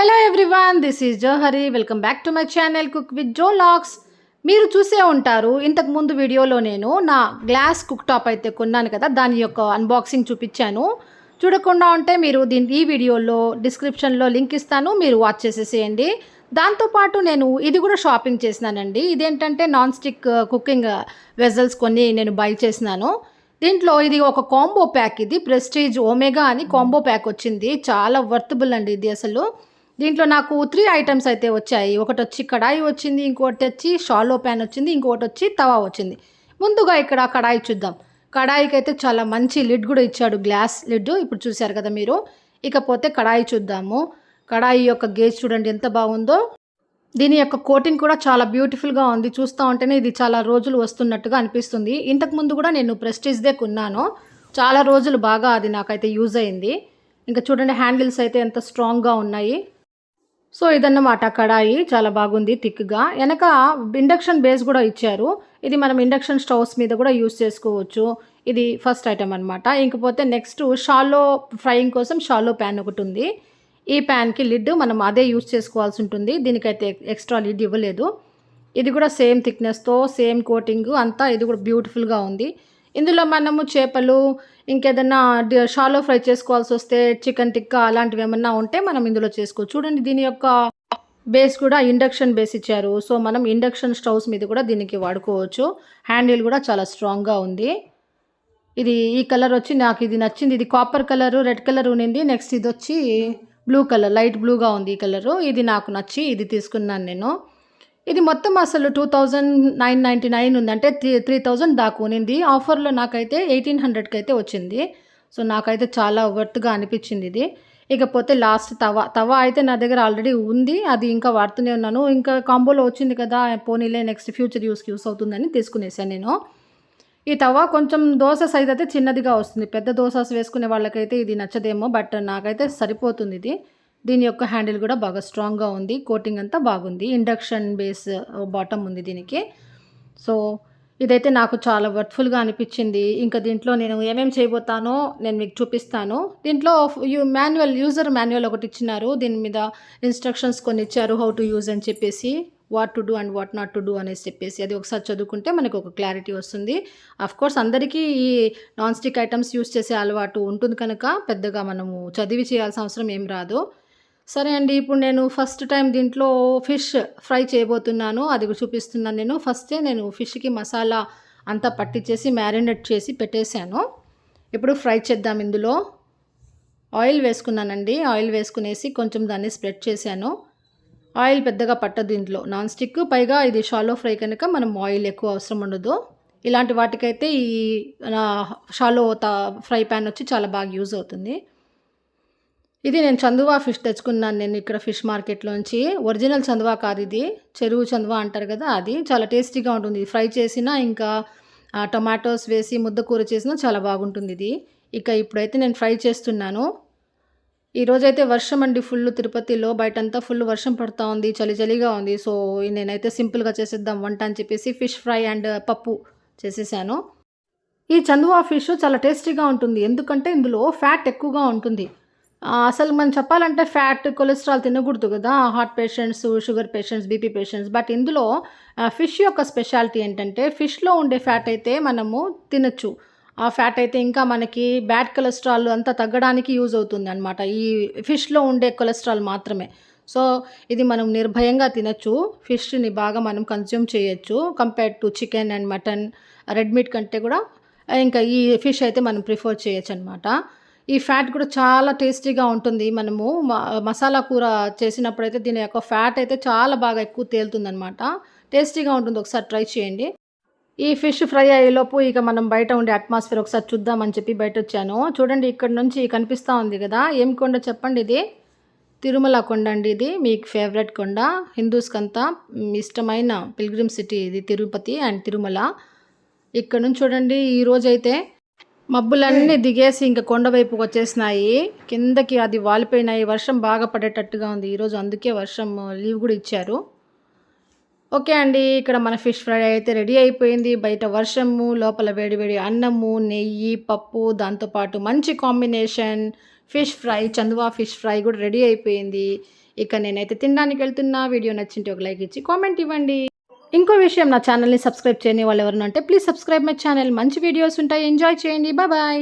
Hello everyone, this is Johari. Welcome back to my channel cook with Jo logs. మీరు చూసే ఉంటారు, ఇంతకు ముందు వీడియోలో నేను నా గ్లాస్ కుక్ టాప్ అయితే కొన్నాను కదా, దాని యొక్క అన్బాక్సింగ్ చూపించాను. చూడకుండా ఉంటే మీరు ఈ వీడియోలో డిస్క్రిప్షన్లో లింక్ ఇస్తాను, మీరు వాచ్ చేసేసేయండి. దాంతోపాటు నేను ఇది కూడా షాపింగ్ చేసినానండి. ఇదేంటంటే నాన్ స్టిక్ కుకింగ్ వెజల్స్ కొన్ని నేను బై చేసినాను. దీంట్లో ఇది ఒక కాంబో ప్యాక్, ఇది ప్రెస్టీజ్ ఒమేగా అని కాంబో ప్యాక్ వచ్చింది. చాలా వర్తబుల్ అండి ఇది అసలు. దీంట్లో నాకు 3 ఐటమ్స్ అయితే వచ్చాయి. ఒకటి వచ్చి కడాయి వచ్చింది, ఇంకోటి వచ్చి షాలో ప్యాన్ వచ్చింది, ఇంకోటి వచ్చి తవా వచ్చింది. ముందుగా ఇక్కడ కడాయి చూద్దాం. కడాయికి అయితే చాలా మంచి లిడ్ కూడా ఇచ్చాడు, గ్లాస్ లిడ్. ఇప్పుడు చూశారు కదా మీరు. ఇకపోతే కడాయి చూద్దాము. కడాయి యొక్క గేజ్ చూడండి ఎంత బాగుందో. దీని యొక్క కోటింగ్ కూడా చాలా బ్యూటిఫుల్గా ఉంది. చూస్తూ ఉంటేనే ఇది చాలా రోజులు వస్తున్నట్టుగా అనిపిస్తుంది. ఇంతకుముందు కూడా నేను ప్రెస్టీజ్దే కొన్నాను. చాలా రోజులు బాగా అది నాకైతే యూజ్ అయింది. ఇంకా చూడండి హ్యాండిల్స్ అయితే ఎంత స్ట్రాంగ్గా ఉన్నాయి. సో ఇదన్నమాట కడాయి, చాలా బాగుంది థిక్గా. వెనక ఇండక్షన్ బేస్ కూడా ఇచ్చారు. ఇది మనం ఇండక్షన్ స్టవ్స్ మీద కూడా యూస్ చేసుకోవచ్చు. ఇది ఫస్ట్ ఐటమ్ అనమాట. ఇంకపోతే నెక్స్ట్ షాలో ఫ్రైయింగ్ కోసం షాలో ప్యాన్ ఒకటి ఉంది. ఈ ప్యాన్కి లిడ్ మనం అదే యూస్ చేసుకోవాల్సి ఉంటుంది. దీనికైతే ఎక్స్ట్రా లిడ్ ఇవ్వలేదు. ఇది కూడా సేమ్ థిక్నెస్తో సేమ్ కోటింగ్ అంతా, ఇది కూడా బ్యూటిఫుల్గా ఉంది. ఇందులో మనము చేపలు ఇంకేదన్నా షాలో ఫ్రై చేసుకోవాల్సి వస్తే చికెన్ టిక్కా అలాంటివి ఏమన్నా ఉంటే మనం ఇందులో చేసుకోవచ్చు. చూడండి దీని యొక్క బేస్ కూడా ఇండక్షన్ బేస్ ఇచ్చారు. సో మనం ఇండక్షన్ స్టవ్స్ మీద కూడా దీనికి వాడుకోవచ్చు. హ్యాండిల్ కూడా చాలా స్ట్రాంగ్గా ఉంది. ఇది ఈ కలర్ వచ్చి నాకు ఇది నచ్చింది. ఇది కాపర్ కలరు, రెడ్ కలర్ ఉన్నింది. నెక్స్ట్ ఇది వచ్చి బ్లూ కలర్, లైట్ బ్లూగా ఉంది ఈ కలరు. ఇది నాకు నచ్చి ఇది తీసుకున్నాను నేను. ఇది మొత్తం అసలు 2999 ఉంది, అంటే 3000 దాకా ఉన్నింది. ఆఫర్లో నాకైతే 1800కి అయితే వచ్చింది. సో నాకైతే చాలా వర్త్గా అనిపించింది ఇది. ఇకపోతే లాస్ట్ తవా అయితే నా దగ్గర ఆల్రెడీ ఉంది, అది ఇంకా వాడుతూనే ఉన్నాను. ఇంకా కాంబోలో వచ్చింది కదా, పోనీలే నెక్స్ట్ ఫ్యూచర్ యూస్ అవుతుందని తీసుకునేసాను నేను. ఈ తవా కొంచెం దోశ సైజ్ అయితే చిన్నదిగా వస్తుంది. పెద్ద దోశ వేసుకునే వాళ్ళకైతే ఇది నచ్చదేమో, బట్ నాకైతే సరిపోతుంది ఇది. దీని యొక్క హ్యాండిల్ కూడా బాగా స్ట్రాంగ్గా ఉంది. కోటింగ్ అంతా బాగుంది. ఇండక్షన్ బేస్ బాటమ్ ఉంది దీనికి. సో ఇదైతే నాకు చాలా వర్త్ఫుల్గా అనిపించింది. ఇంకా దీంట్లో నేను ఏమేమి చేయబోతానో నేను మీకు చూపిస్తాను. దీంట్లో యూజర్ మాన్యువల్ ఒకటి ఇచ్చినారు. దీని మీద ఇన్స్ట్రక్షన్స్ కొన్ని ఇచ్చారు, హౌ టు యూజ్ అని చెప్పేసి, what to do and what not to do అనేసి చెప్పేసి. అది ఒకసారి చదువుకుంటే మనకు ఒక క్లారిటీ వస్తుంది. కోర్స్ అందరికీ ఈ నాన్ స్టిక్ ఐటమ్స్ యూజ్ చేసే అలవాటు ఉంటుంది కనుక పెద్దగా మనము చదివి చేయాల్సిన అవసరం ఏం రాదు. సరే అండి, ఇప్పుడు నేను ఫస్ట్ టైం దీంట్లో ఫిష్ ఫ్రై చేయబోతున్నాను. అది చూపిస్తున్నాను నేను. ఫస్టే నేను ఫిష్కి మసాలా అంతా పట్టించేసి మ్యారినేట్ చేసి పెట్టేశాను. ఇప్పుడు ఫ్రై చేద్దాం. ఇందులో ఆయిల్ వేసుకున్నానండి. ఆయిల్ వేసుకునేసి కొంచెం దాన్ని స్ప్రెడ్ చేశాను. ఆయిల్ పెద్దగా పట్టదు దీంట్లో, నాన్ స్టిక్. పైగా ఇది షాలో ఫ్రై కనుక మనం ఆయిల్ ఎక్కువ అవసరం ఉండదు. ఇలాంటి వాటికైతే ఈ షాలో ఫ్రై ప్యాన్ వచ్చి చాలా బాగా యూజ్ అవుతుంది. ఇది నేను చందువా ఫిష్ తెచ్చుకున్నాను నేను ఇక్కడ ఫిష్ మార్కెట్లోంచి. ఒరిజినల్ చందువా కాదు ఇది, చెరువు చందువా అంటారు కదా, అది చాలా టేస్టీగా ఉంటుంది. ఫ్రై చేసినా ఇంకా టొమాటోస్ వేసి ముద్దకూర చేసినా చాలా బాగుంటుంది ఇది. ఇప్పుడైతే నేను ఫ్రై చేస్తున్నాను. ఈరోజైతే వర్షం అండి ఫుల్. తిరుపతిలో బయటంతా ఫుల్ వర్షం పడుతూ ఉంది, చలి చలిగా ఉంది. సో నేనైతే సింపుల్గా చేసేద్దాం వంట అని చెప్పేసి ఫిష్ ఫ్రై అండ్ పప్పు చేసేసాను. ఈ చందువా ఫిష్ చాలా టేస్టీగా ఉంటుంది, ఎందుకంటే ఇందులో ఫ్యాట్ ఎక్కువగా ఉంటుంది. అసలు మనం చెప్పాలంటే ఫ్యాట్, కొలెస్ట్రాల్ తినకూడదు కదా, heart patients, sugar patients, BP patients. But ఇందులో ఫిష్ యొక్క స్పెషాలిటీ ఏంటంటే ఫిష్లో ఉండే ఫ్యాట్ అయితే మనము తినచ్చు. ఆ ఫ్యాట్ అయితే ఇంకా మనకి బ్యాడ్ కొలెస్ట్రాల్ అంతా తగ్గడానికి యూజ్ అవుతుంది అనమాట, ఈ ఫిష్లో ఉండే కొలెస్ట్రాల్ మాత్రమే. సో ఇది మనం నిర్భయంగా తినచ్చు. ఫిష్ని బాగా మనం కన్జ్యూమ్ చేయొచ్చు compared to chicken and mutton, red meat కంటే కూడా ఇంకా ఈ ఫిష్ అయితే మనం ప్రిఫర్ చేయొచ్చు అనమాట. ఈ ఫ్యాట్ కూడా చాలా టేస్టీగా ఉంటుంది. మనము మసాలా కూర చేసినప్పుడైతే దీని యొక్క ఫ్యాట్ అయితే చాలా బాగా ఎక్కువ తేలుతుందనమాట. టేస్టీగా ఉంటుంది, ఒకసారి ట్రై చేయండి. ఈ ఫిష్ ఫ్రై అయ్యేలోపు ఇక మనం బయట ఉండే అట్మాస్ఫియర్ ఒకసారి చూద్దామని చెప్పి బయట వచ్చాను. చూడండి ఇక్కడ నుంచి కనిపిస్తూ ఉంది కదా, ఏం కొండ చెప్పండి, ఇది తిరుమల కొండ అండి. ఇది మీకు ఫేవరెట్ కొండ, హిందూస్కి అంతా ఇష్టమైన పిల్గ్రిమ్ సిటీ ఇది తిరుపతి అండ్ తిరుమల. ఇక్కడ నుంచి చూడండి ఈరోజైతే మబ్బులన్నీ దిగేసి ఇంకా కొండ వైపుకి వచ్చేసినాయి, కిందకి అది వాలిపోయినాయి. వర్షం బాగా పడేటట్టుగా ఉంది ఈరోజు, అందుకే వర్షం లీవ్ కూడా ఇచ్చారు. ఓకే అండి, ఇక్కడ మన ఫిష్ ఫ్రై అయితే రెడీ అయిపోయింది. బయట వర్షము, లోపల వేడి వేడి అన్నము, నెయ్యి, పప్పు, దాంతోపాటు మంచి కాంబినేషన్ ఫిష్ ఫ్రై, చందువా ఫిష్ ఫ్రై కూడా రెడీ అయిపోయింది. ఇక నేనైతే తినడానికి వెళ్తున్నా. వీడియో నచ్చింటే ఒక లైక్ ఇచ్చి కామెంట్ ఇవ్వండి. ఇంకో విషయం, నా ఛానల్ని సబ్స్క్రైబ్ చేయని వాళ్ళు ఎవరైనా ఉంటే ప్లీజ్ సబ్స్క్రైబ్ మై ఛానల్. మంచి వీడియోస్ ఉంటాయి, ఎంజాయ్ చేయండి. బాయ్.